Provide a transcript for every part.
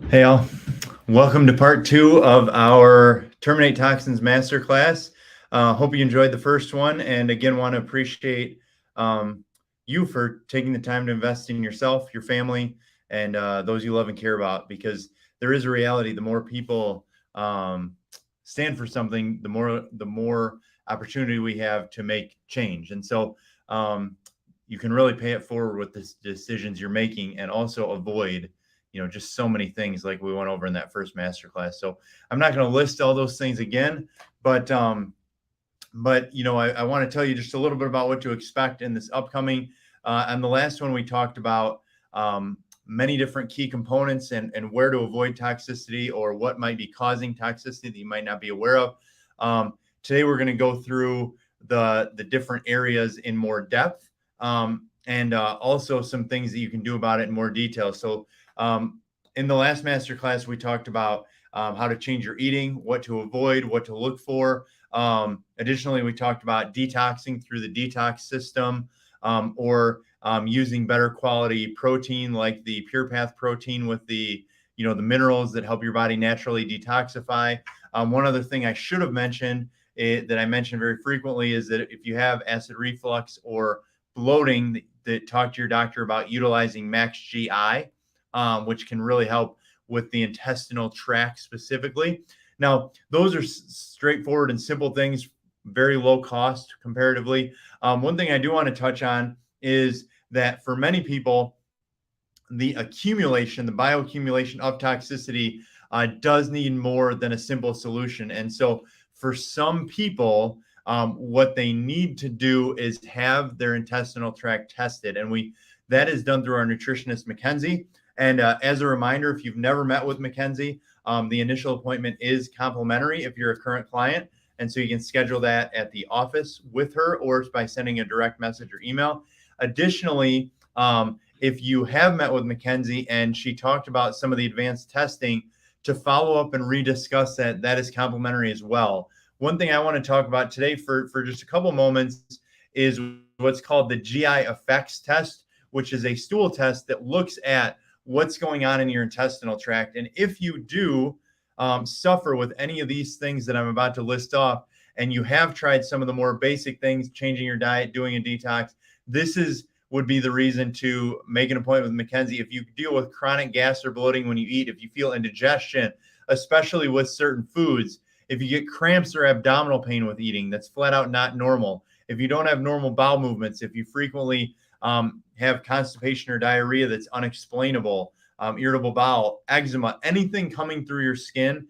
Hey all, welcome to part 2 of our Terminate Toxins Masterclass. Hope you enjoyed the first one, and again, want to appreciate you for taking the time to invest in yourself, your family, and those you love and care about, because there is a reality. The more people stand for something, the more opportunity we have to make change. And so you can really pay it forward with the decisions you're making and also avoid just so many things like we went over in that first masterclass. So I'm not going to list all those things again, but I want to tell you just a little bit about what to expect in this upcoming. On the last one, we talked about many different key components and where to avoid toxicity or what might be causing toxicity that you might not be aware of. Today, we're going to go through the different areas in more depth and also some things that you can do about it in more detail. So in the last masterclass, we talked about how to change your eating, what to avoid, what to look for. Additionally, we talked about detoxing through the detox system or using better quality protein like the Pure Path protein with the minerals that help your body naturally detoxify. One other thing I should have mentioned that I mention very frequently is that if you have acid reflux or bloating, that talk to your doctor about utilizing Max GI. Which can really help with the intestinal tract specifically. Now, those are straightforward and simple things, very low cost comparatively. One thing I do want to touch on is that for many people, the bioaccumulation of toxicity does need more than a simple solution. And so for some people, what they need to do is have their intestinal tract tested. And that is done through our nutritionist, Mackenzie. And as a reminder, if you've never met with Mackenzie, the initial appointment is complimentary if you're a current client. And so you can schedule that at the office with her or by sending a direct message or email. Additionally, if you have met with Mackenzie and she talked about some of the advanced testing, to follow up and rediscuss that is complimentary as well. One thing I want to talk about today for just a couple moments is what's called the GI effects test, which is a stool test that looks at what's going on in your intestinal tract. And if you do suffer with any of these things that I'm about to list off, and you have tried some of the more basic things, changing your diet, doing a detox, would be the reason to make an appointment with Mackenzie. If you deal with chronic gas or bloating when you eat, if you feel indigestion, especially with certain foods, if you get cramps or abdominal pain with eating, that's flat out not normal. If you don't have normal bowel movements, if you frequently have constipation or diarrhea that's unexplainable, irritable bowel, eczema, anything coming through your skin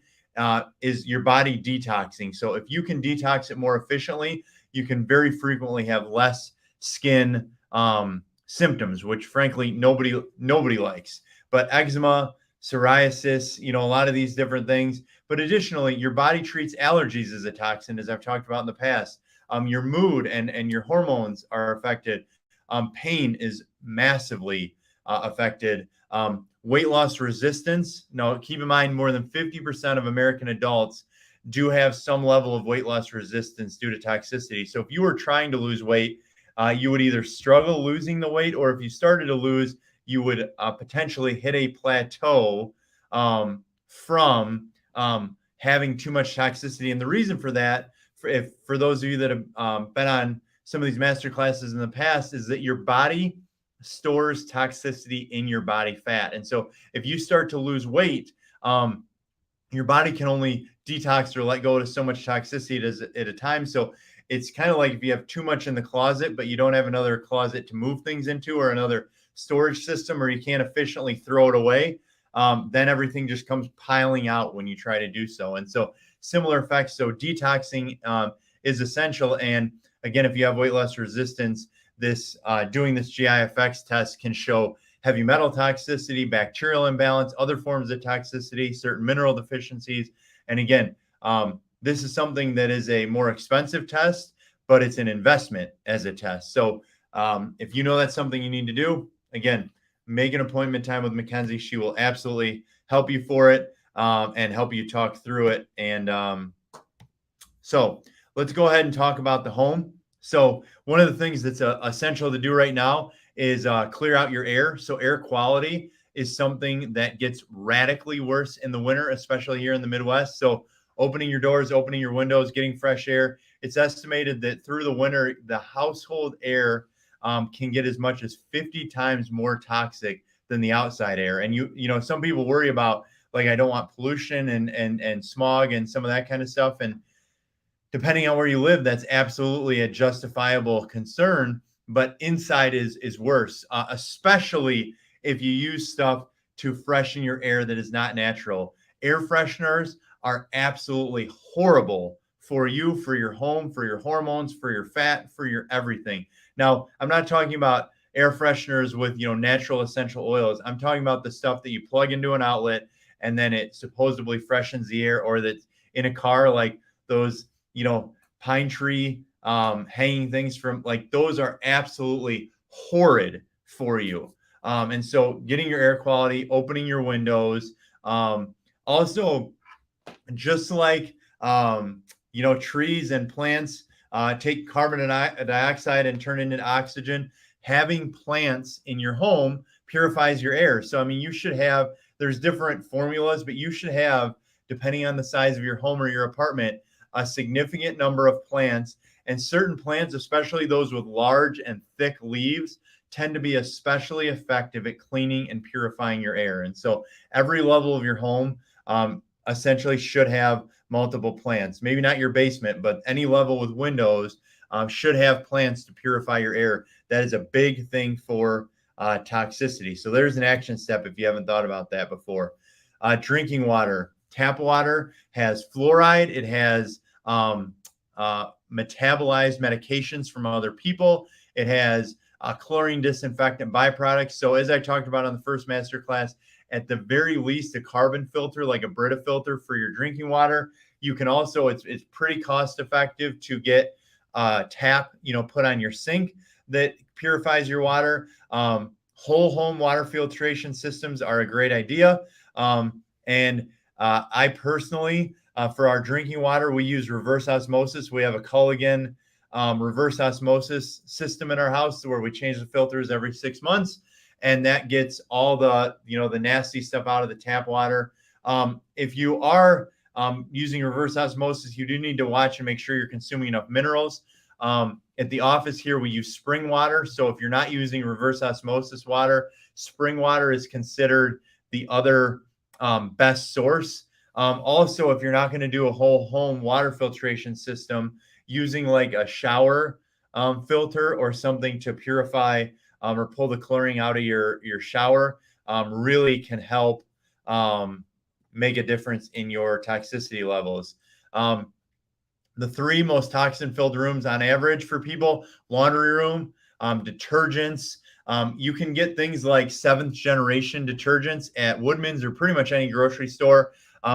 is your body detoxing. So if you can detox it more efficiently, you can very frequently have less skin symptoms, which frankly nobody likes. But eczema, psoriasis, a lot of these different things. But additionally, your body treats allergies as a toxin, as I've talked about in the past. Your mood and your hormones are affected. Pain is massively affected. Weight loss resistance. Now, keep in mind, more than 50% of American adults do have some level of weight loss resistance due to toxicity. So if you were trying to lose weight, you would either struggle losing the weight, or if you started to lose, you would potentially hit a plateau from having too much toxicity. And the reason for that, for those of you that have been on some of these master classes in the past, is that your body stores toxicity in your body fat. And so if you start to lose weight, your body can only detox or let go of so much toxicity at a time. So it's kind of like if you have too much in the closet, but you don't have another closet to move things into or another storage system, or you can't efficiently throw it away, then everything just comes piling out when you try to do so. And so similar effects. So detoxing is essential. And again, if you have weight loss resistance, doing this GI effects test can show heavy metal toxicity, bacterial imbalance, other forms of toxicity, certain mineral deficiencies. And again, this is something that is a more expensive test, but it's an investment as a test. So if you know that's something you need to do, again, make an appointment time with Mackenzie. She will absolutely help you for it and help you talk through it. And so let's go ahead and talk about the home. So one of the things that's essential to do right now is clear out your air. So air quality is something that gets radically worse in the winter, especially here in the Midwest. So opening your doors, opening your windows, getting fresh air. It's estimated that through the winter, the household air can get as much as 50 times more toxic than the outside air. And some people worry about, like, I don't want pollution and smog and some of that kind of stuff. And depending on where you live, that's absolutely a justifiable concern. But inside is worse, especially if you use stuff to freshen your air that is not natural. Air fresheners are absolutely horrible for you, for your home, for your hormones, for your fat, for your everything. Now, I'm not talking about air fresheners with, natural essential oils. I'm talking about the stuff that you plug into an outlet and then it supposedly freshens the air, or that's in a car, like those, pine tree hanging things from, like, those are absolutely horrid for you. And so getting your air quality, opening your windows, also just like, trees and plants take carbon dioxide and turn it into oxygen. Having plants in your home purifies your air. So, I mean, there's different formulas, but you should have, depending on the size of your home or your apartment, a significant number of plants. And certain plants, especially those with large and thick leaves, tend to be especially effective at cleaning and purifying your air. And so every level of your home essentially should have multiple plants. Maybe not your basement, but any level with windows should have plants to purify your air. That is a big thing for toxicity. So there's an action step if you haven't thought about that before. Drinking water. Tap water has fluoride. It has metabolized medications from other people. It has chlorine disinfectant byproducts. So as I talked about on the first masterclass, at the very least, a carbon filter, like a Brita filter for your drinking water. You can also, it's pretty cost effective to get tap, put on your sink that purifies your water. Whole home water filtration systems are a great idea. And I personally, for our drinking water, we use reverse osmosis. We have a Culligan reverse osmosis system in our house where we change the filters every 6 months. And that gets all the, the nasty stuff out of the tap water. If you are using reverse osmosis, you do need to watch and make sure you're consuming enough minerals. At the office here, we use spring water. So if you're not using reverse osmosis water, spring water is considered the other best source. Also, if you're not going to do a whole home water filtration system, using like a shower filter or something to purify or pull the chlorine out of your shower really can help make a difference in your toxicity levels. The 3 most toxin-filled rooms on average for people: laundry room, detergents. You can get things like 7th generation detergents at Woodman's or pretty much any grocery store.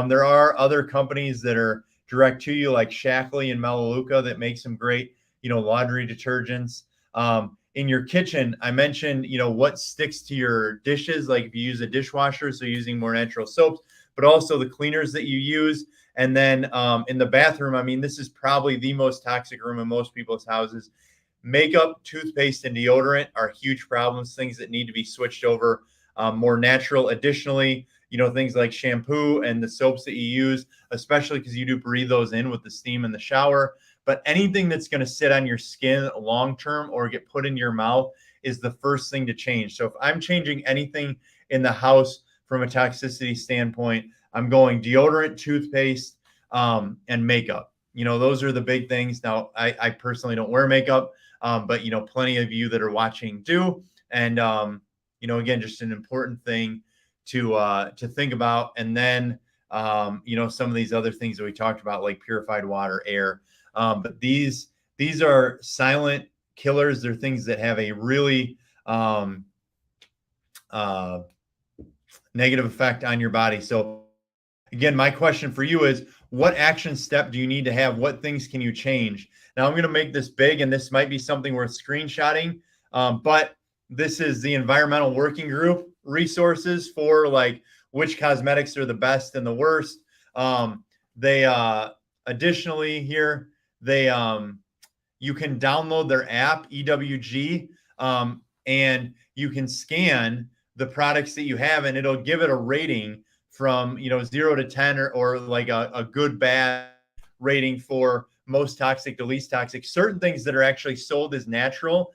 There are other companies that are direct to you, like Shackley and Melaleuca, that make some great, laundry detergents. In your kitchen, I mentioned, what sticks to your dishes, like if you use a dishwasher, so using more natural soaps, but also the cleaners that you use. And then in the bathroom, I mean, this is probably the most toxic room in most people's houses. Makeup, toothpaste, and deodorant are huge problems, things that need to be switched over more natural. Additionally, things like shampoo and the soaps that you use, especially because you do breathe those in with the steam in the shower. But anything that's going to sit on your skin long-term or get put in your mouth is the first thing to change. So if I'm changing anything in the house from a toxicity standpoint, I'm going deodorant, toothpaste, and makeup. Those are the big things. Now, I personally don't wear makeup, but, plenty of you that are watching do. And, again, just an important thing to think about. And then, some of these other things that we talked about, like purified water, air. But these are silent killers. They're things that have a really negative effect on your body. So again, my question for you is, what action step do you need to have? What things can you change? Now, I'm going to make this big, and this might be something worth screenshotting, but this is the Environmental Working Group resources for like which cosmetics are the best and the worst. They additionally here, you can download their app, EWG, and you can scan the products that you have, and it'll give it a rating from 0 to 10, or like a good bad rating for most toxic to least toxic. Certain things that are actually sold as natural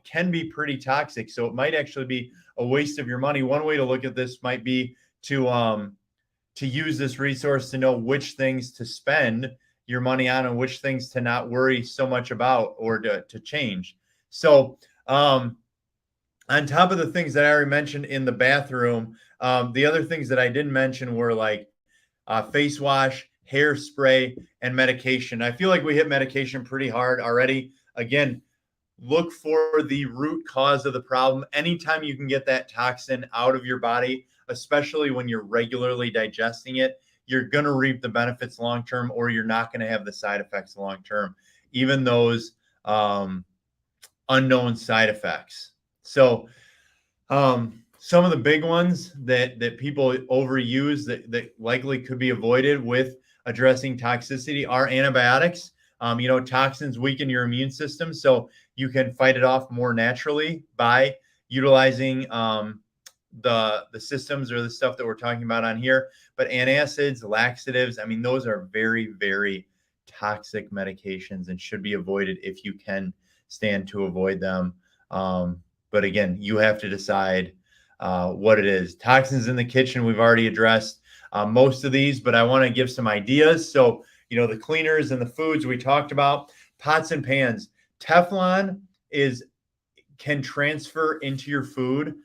can be pretty toxic, so it might actually be a waste of your money. One way to look at this might be to use this resource to know which things to spend your money on and which things to not worry so much about or to change. So on top of the things that I already mentioned in the bathroom, the other things that I didn't mention were like face wash, hairspray, and medication. I feel like we hit medication pretty hard already. Again, look for the root cause of the problem. Anytime you can get that toxin out of your body, especially when you're regularly digesting it, you're going to reap the benefits long term, or you're not going to have the side effects long term, even those unknown side effects. So some of the big ones that people overuse that likely could be avoided with addressing toxicity are antibiotics. Toxins weaken your immune system, so you can fight it off more naturally by utilizing the systems or the stuff that we're talking about on here. But antacids, laxatives, I mean, those are very, very toxic medications and should be avoided if you can stand to avoid them. But again, you have to decide what it is. Toxins in the kitchen, we've already addressed most of these, but I want to give some ideas. So, the cleaners and the foods we talked about, pots and pans. Teflon can transfer into your food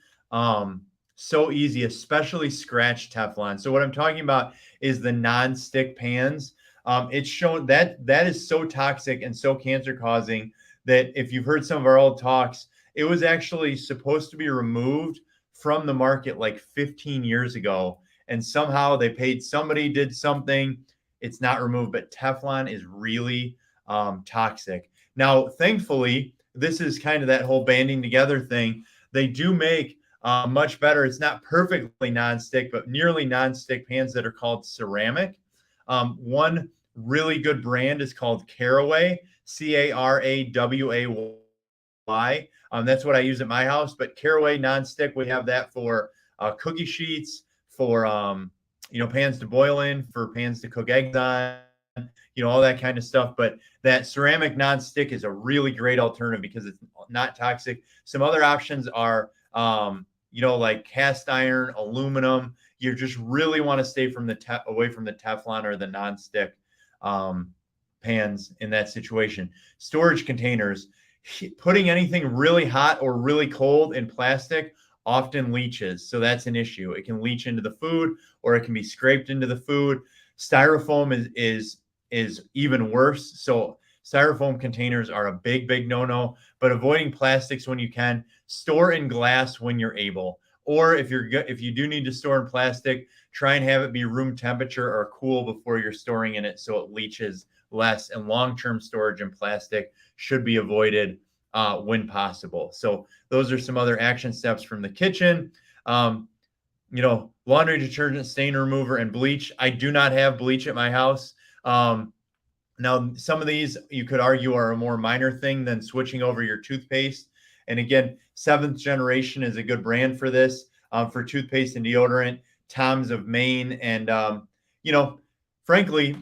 so easy, especially scratched Teflon. So what I'm talking about is the non-stick pans. It's shown that is so toxic and so cancer causing that if you've heard some of our old talks, it was actually supposed to be removed from the market like 15 years ago. And somehow they paid somebody, did something. It's not removed, but Teflon is really toxic. Now, thankfully, this is kind of that whole banding together thing. They do make much better. It's not perfectly nonstick, but nearly nonstick pans that are called ceramic. One really good brand is called Caraway, Caraway. That's what I use at my house. But Caraway nonstick, we have that for cookie sheets, for pans to boil in, for pans to cook eggs on, all that kind of stuff. But that ceramic nonstick is a really great alternative because it's not toxic. Some other options are like cast iron, aluminum. You just really want to stay away from the Teflon or the nonstick pans in that situation. Storage containers, putting anything really hot or really cold in plastic often leaches. So that's an issue. It can leach into the food, or it can be scraped into the food. Styrofoam is even worse. So styrofoam containers are a big, big no-no, but avoiding plastics when you can. Store in glass when you're able. Or if you do need to store in plastic, try and have it be room temperature or cool before you're storing in it so it leaches less. And long-term storage in plastic should be avoided when possible. So those are some other action steps from the kitchen. Laundry detergent, stain remover, and bleach. I do not have bleach at my house. Now, some of these you could argue are a more minor thing than switching over your toothpaste. And again, 7th Generation is a good brand for this, for toothpaste and deodorant. Tom's of Maine. And, frankly,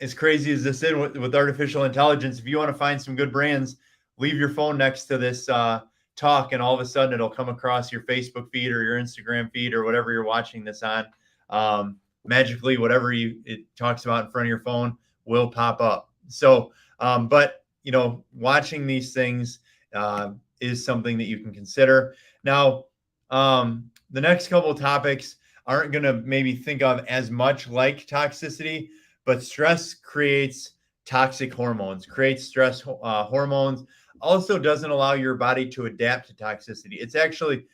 as crazy as this is with artificial intelligence, if you want to find some good brands, leave your phone next to this talk, and all of a sudden it'll come across your Facebook feed or your Instagram feed or whatever you're watching this on. Magically, whatever it talks about in front of your phone will pop up. So, but watching these things is something that you can consider. Now, the next couple of topics aren't going to maybe think of as much like toxicity, but stress creates toxic hormones, creates stress hormones, also doesn't allow your body to adapt to toxicity. It's actually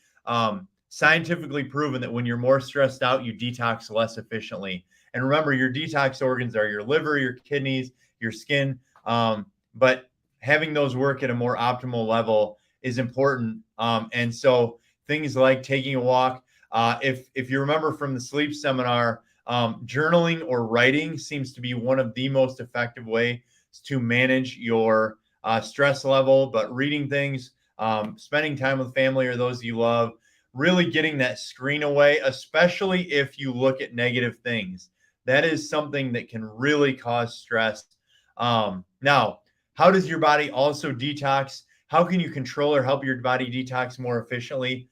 scientifically proven that when you're more stressed out, you detox less efficiently. And remember, your detox organs are your liver, your kidneys, your skin. But having those work at a more optimal level is important. And so things like taking a walk, if you remember from the sleep seminar, journaling or writing seems to be one of the most effective ways to manage your stress level. But reading things, spending time with family or those you love, really getting that screen away, especially if you look at negative things. That is something that can really cause stress. Now, how does your body also detox? How can you control or help your body detox more efficiently?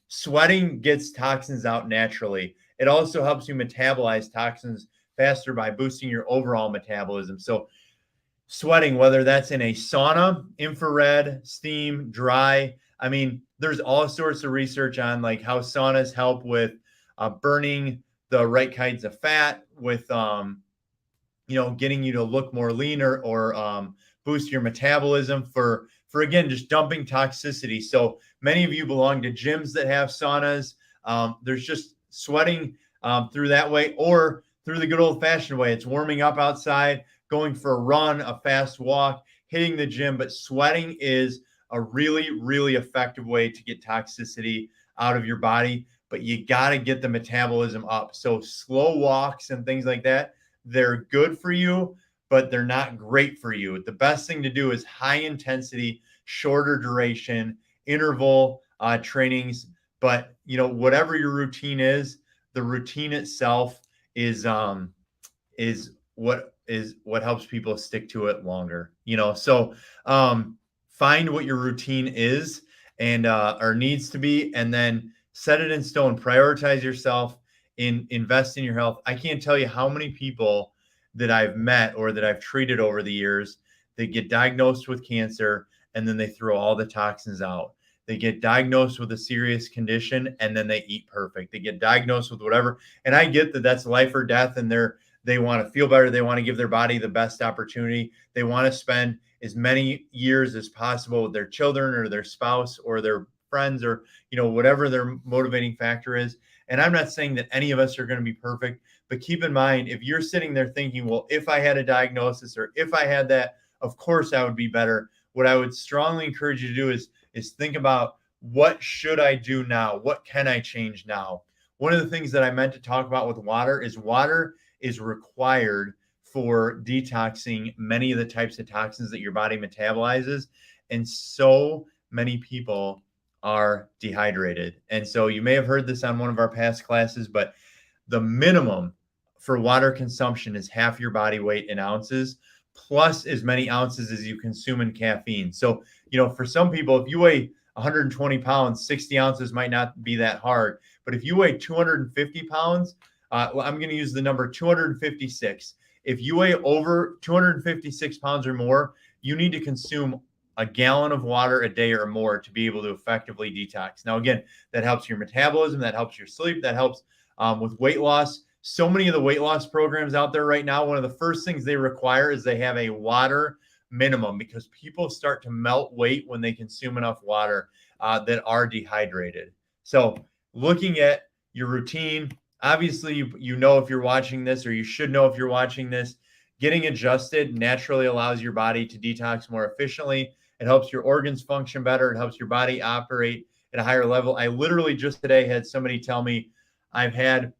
Sweating gets toxins out naturally. It also helps you metabolize toxins faster by boosting your overall metabolism. So, sweating, whether that's in a sauna, infrared, steam, dry. I mean, there's all sorts of research on like how saunas help with burning the right kinds of fat, with getting you to look more leaner, or boost your metabolism for again just dumping toxicity. So many of you belong to gyms that have saunas. There's just sweating through that way, or through the good old fashioned way. It's warming up outside, going for a run, a fast walk, hitting the gym. But sweating is a really, really effective way to get toxicity out of your body. But you got to get the metabolism up. So slow walks and things like that, they're good for you, but they're not great for you. The best thing to do is high intensity, shorter duration, interval trainings. But whatever your routine is, the routine itself is what helps people stick to it longer. So find what your routine is and or needs to be, and then set it in stone. Prioritize yourself, invest in your health. I can't tell you how many people that I've met or that I've treated over the years that get diagnosed with cancer and then they throw all the toxins out. They get diagnosed with a serious condition and then they eat perfect. They get diagnosed with whatever. And I get that that's life or death, and they want to feel better. They want to give their body the best opportunity. They want to spend as many years as possible with their children or their spouse or their friends, or whatever their motivating factor is. And I'm not saying that any of us are going to be perfect, but keep in mind, if you're sitting there thinking, well, if I had a diagnosis or if I had that, of course I would be better. What I would strongly encourage you to do is think about, what should I do now? What can I change now? One of the things that I meant to talk about with water is required for detoxing many of the types of toxins that your body metabolizes. And so many people are dehydrated. And so you may have heard this on one of our past classes, but the minimum for water consumption is half your body weight in ounces, plus as many ounces as you consume in caffeine. So, for some people, if you weigh 120 pounds, 60 ounces might not be that hard. But if you weigh 250 pounds, I'm going to use the number 256. If you weigh over 256 pounds or more, you need to consume a gallon of water a day or more to be able to effectively detox. Now, again, that helps your metabolism, that helps your sleep, that helps with weight loss. So many of the weight loss programs out there right now, one of the first things they require is they have a water minimum, because people start to melt weight when they consume enough water that are dehydrated. So looking at your routine, obviously, if you're watching this, or you should know if you're watching this, getting adjusted naturally allows your body to detox more efficiently. It helps your organs function better. It helps your body operate at a higher level. I literally just today had somebody tell me, I've had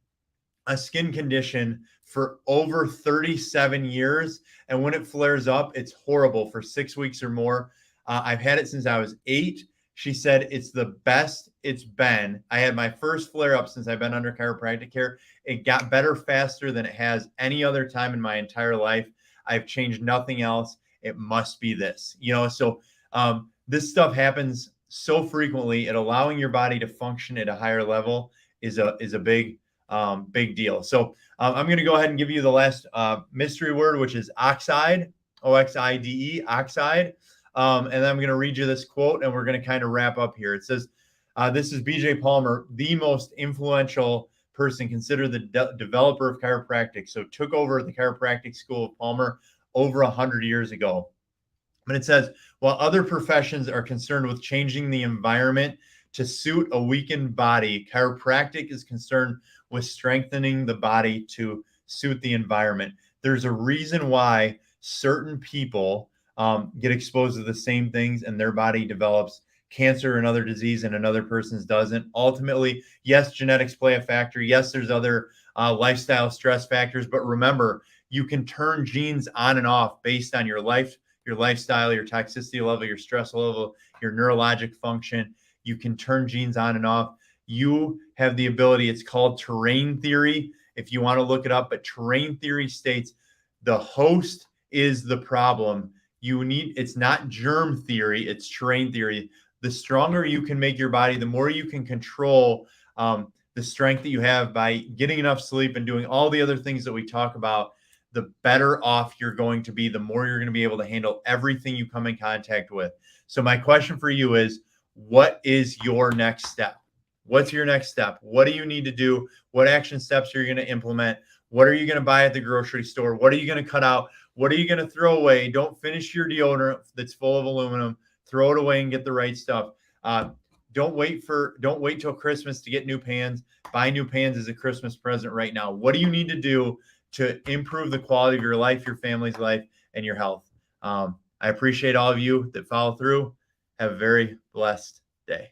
a skin condition for over 37 years. And when it flares up, it's horrible for 6 weeks or more. I've had it since I was 8. She said it's the best it's been. I had my first flare up since I've been under chiropractic care. It got better faster than it has any other time in my entire life. I've changed nothing else. It must be this, so this stuff happens so frequently, and allowing your body to function at a higher level is a big deal. So I'm going to go ahead and give you the last mystery word, which is oxide, OXIDE, oxide. And then I'm going to read you this quote, and we're going to kind of wrap up here. It says, this is B.J. Palmer, the most influential person, considered the developer of chiropractic. So took over the chiropractic school of Palmer over 100 years ago. But it says, while other professions are concerned with changing the environment to suit a weakened body, chiropractic is concerned with strengthening the body to suit the environment. There's a reason why certain people get exposed to the same things and their body develops cancer or another disease and another person's doesn't. Ultimately, yes, genetics play a factor. Yes, there's other lifestyle stress factors, but remember, you can turn genes on and off based on your lifestyle, your toxicity level, your stress level, your neurologic function. You can turn genes on and off. You have the ability. It's called terrain theory, if you want to look it up. But terrain theory states the host is the problem. It's not germ theory, it's terrain theory. The stronger you can make your body, the more you can control the strength that you have by getting enough sleep and doing all the other things that we talk about, the better off you're going to be, the more you're going to be able to handle everything you come in contact with. So my question for you is, what is your next step? What's your next step? What do you need to do? What action steps are you going to implement? What are you going to buy at the grocery store? What are you going to cut out? What are you going to throw away? Don't finish your deodorant that's full of aluminum. Throw it away and get the right stuff. Don't wait till Christmas to get new pans. Buy new pans as a Christmas present right now. What do you need to do to improve the quality of your life, your family's life, and your health? I appreciate all of you that follow through. Have a very blessed day.